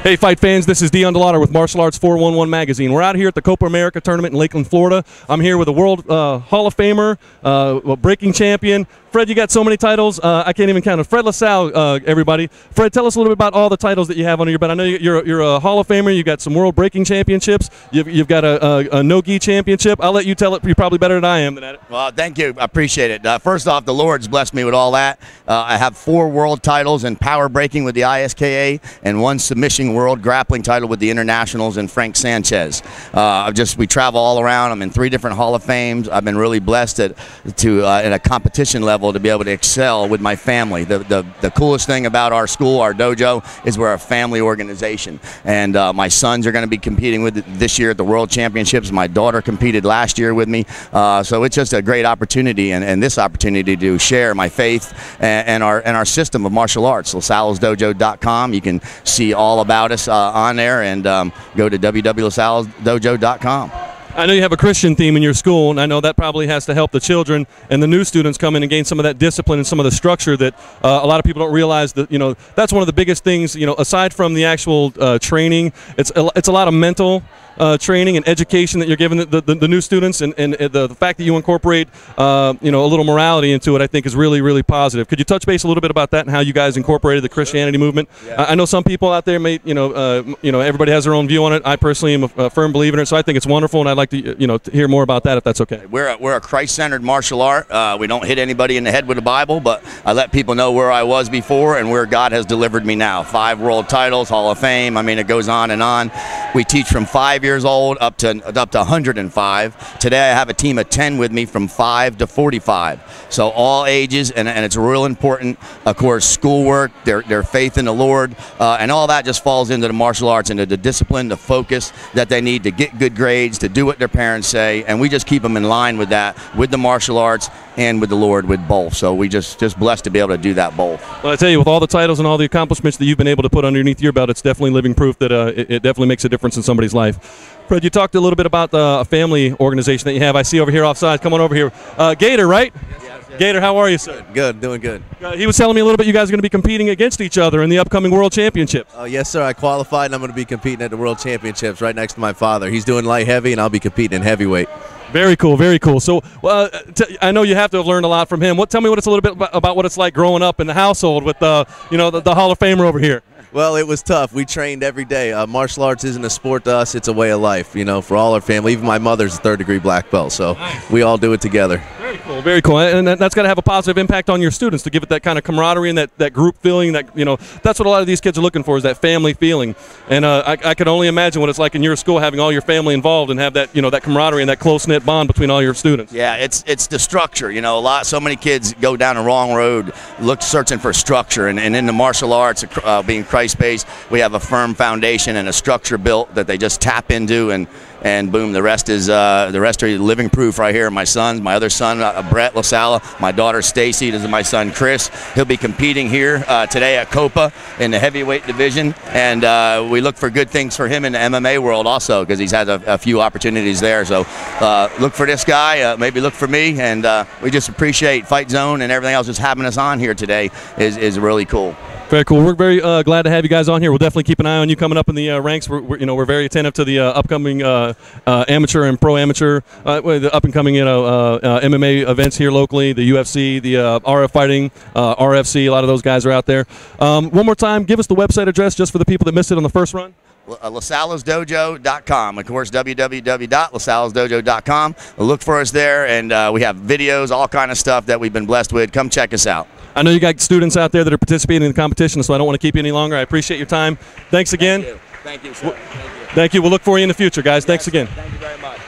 Hey, fight fans, this is Dion DeLauder with Martial Arts 411 Magazine. We're out here at the Copa America tournament in Lakeland, Florida. I'm here with a World Hall of Famer, breaking champion. Fred, you got so many titles, I can't even count them. Fred Lasala, everybody. Fred, tell us a little bit about all the titles that you have under your belt. I know you're a Hall of Famer. You got some World Breaking Championships. You've got a no-gi championship. I'll let you tell it. You're probably better than I am at it. Well, thank you. I appreciate it. First off, the Lord's blessed me with all that. I have 4 world titles in power breaking with the ISKA and 1 submission world grappling title with the Internationals and Frank Sanchez. We travel all around. I'm in 3 different Hall of Fames. I've been really blessed at a competition level to be able to excel with my family. The coolest thing about our school, our dojo, is we're a family organization. And my sons are going to be competing with this year at the World Championships. My daughter competed last year with me. So it's just a great opportunity and this opportunity to share my faith and our system of martial arts. Lasala.wmv. You can see all about us on there, and go to www.lasala.wmv.com. I know you have a Christian theme in your school, and I know that probably has to help the children and the new students come in and gain some of that discipline and some of the structure that a lot of people don't realize that, that's one of the biggest ththings, aside from the actual training, it's a lot of mental training and education that you're giving the new students, and the fact that you incorporate a little morality into it, I think is really, really positive. Could you touch base a little bit about that and how you guys incorporated the Christianity movement? Yeah. I know some people out there may, everybody has their own view on it. I personally am a firm believer in it, so I think it's wonderful, and I'd like to, to hear more about that if that's okay. We're a Christ-centered martial art. We don't hit anybody in the head with the Bible, but I let people know where I was before and where God has delivered me now. 5 world titles, Hall of Fame. I mean, it goes on and on. We teach from 5 years old up to 105. Today I have a team of 10 with me from 5 to 45. So all ages, and it's real important. Of course, schoolwork, their faith in the Lord, and all that just falls into the martial arts, into the discipline, the focus that they need to get good grades, to do what their parents say, and we just keep them in line with that, with the martial arts and with the Lord, with both. So we just blessed to be able to do that both. Well, I tell you, with all the titles and all the accomplishments that you've been able to put underneath your belt, it's definitely living proof that it definitely makes a difference in somebody's life. Fred, you talked a little bit about the family organization that you have. I see over here offside. Come on over here. Gator, right? Yes. Gator, how are you, sir? Good, doing good. He was telling me a little bit you guys are going to be competing against each other in the upcoming World Championships. Yes, sir. I qualified, and I'm going to be competing at the World Championships right next to my father. He's doing light heavy, and I'll be competing in heavyweight. Very cool, very cool. So I know you have to have learned a lot from him. Tell me what it's a little bit about what it's like growing up in the household with the Hall of Famer over here. Well, it was tough. We trained every day. Martial arts isn't a sport to us. It's a way of life, for all our family. Even my mother's a 3rd-degree black belt, so nice. We all do it together. Very cool, very cool. And that's got to have a positive impact on your students to give it that kind of camaraderie and that group feeling. That's what a lot of these kids are looking for, is that family feeling. And I could only imagine what it's like in your school, having all your family involved and have that, that camaraderie and that close-knit bond between all your students. Yeah, it's the structure. So many kids go down the wrong road, searching for structure, and in the martial arts, being Christ-based, we have a firm foundation and a structure built that they just tap into, and boom, the rest are living proof right here. My sons, my other son, Brett Lasala, my daughter Stacy, this is my son Chris. He'll be competing here today at COPA in the heavyweight division, and we look for good things for him in the MMA world also, because he's had a few opportunities there. So look for this guy, maybe look for me, and we just appreciate Fight Zone and everything else that's having us on here today is really cool. Very cool. We're very glad to have you guys on here. We'll definitely keep an eye on you coming up in the ranks. We're very attentive to the upcoming amateur and pro amateur, the up and coming MMA events here locally. The UFC, the RF Fighting, RFC. A lot of those guys are out there. One more time, give us the website address just for the people that missed it on the first run. Lasalasdojo.com. Of course, www.lasalasdojo.com. Look for us there, and we have videos, all kind of stuff that we've been blessed with. Come check us out. I know you got students out there that are participating in the competition, so I don't want to keep you any longer. I appreciate your time. Thanks again. Thank you, sir. Thank you. We'll look for you in the future, guys. Thanks again. Thank you very much.